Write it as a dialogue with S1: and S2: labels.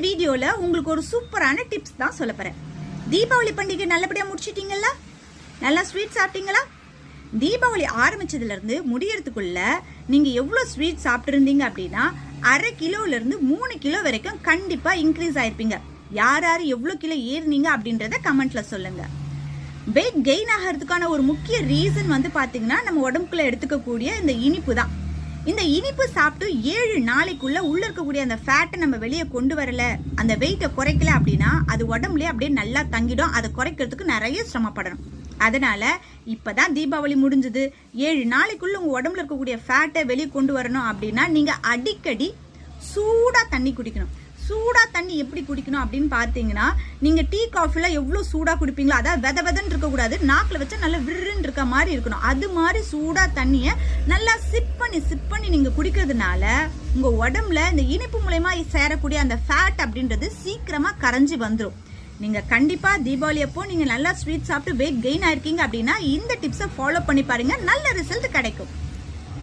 S1: வீடியோல உங்களுக்கு ஒரு சூப்பரான டிப்ஸ் தான் சொல்ல போறேன். தீபாவளி பண்டிகை நல்லபடியா முடிச்சிட்டீங்களா? நல்லா ஸ்வீட் சாப்பிட்டீங்களா? தீபாவளி ஆரம்பிச்சதுல இருந்து முடியறதுக்குள்ள நீங்க எவ்வளவு ஸ்வீட் சாப்பிட்டு இருந்தீங்க அப்படின்னா 1/2 கிலோல இருந்து 3 கிலோ வரைக்கும் கண்டிப்பா இன்க்ரீஸ் ஆயிருப்பீங்க. யார் யார் எவ்வளவு கிலோ ஏறினீங்க அப்படின்றத கமெண்ட்ல சொல்லுங்க. வெயிட் கெயின் ஆகிறதுக்கான ஒரு முக்கிய ரீசன் வந்து பாத்தீங்கன்னா நம்ம உடம்புக்குள்ள எடுத்துக்கக்கூடிய இந்த இனிப்பு தான். இந்த இனிப்பு சாப்பிட்டு 7 நாளைக்குள்ள உள்ள இருக்கக்கூடிய அந்த ஃபேட்டை நம்ம வெளியே கொண்டு வரல, அந்த வெயிட்டை குறைக்கல அப்படின்னா அது உடம்புலயே அப்படியே நல்லா தங்கிடும். அதை குறைக்கிறதுக்கு நிறைய சிரமப்படணும். அதனால இப்பதான் தீபாவளி முடிஞ்சது, 7 நாளைக்குள்ள உங்க உடம்புல இருக்கக்கூடிய ஃபேட்டை வெளியே கொண்டு வரணும் அப்படின்னா நீங்க அடிக்கடி சூடா தண்ணி குடிக்கணும். சூடா தண்ணி எப்படி குடிக்கணும் அப்படின்னு பாத்தீங்கன்னா, நீங்க டீ காஃபில எவ்வளவு சூடா குடிப்பீங்களோ, அதாவது வெத வெதன்னு இருக்க கூடாது, நாக்குல வச்சா நல்லா விருன்னு இருக்க மாதிரி இருக்கணும். அது மாதிரி சூடா தண்ணிய நல்லா சிப் பண்ணி நீங்க குடிக்கிறதுனால உங்க உடம்புல இந்த இனிப்பு மூலமா சேரக்கூடிய அந்த ஃபேட் அப்படின்றது சீக்கிரமா கரைஞ்சி வந்துடும். நீங்க கண்டிப்பா தீபாவளி அப்போ நீங்க நல்லா ஸ்வீட் சாப்பிட்டு வெயிட் கெயின் ஆயிருக்கீங்க அப்படின்னா இந்த டிப்ஸை ஃபாலோ பண்ணி பாருங்க, நல்ல ரிசல்ட் கிடைக்கும்.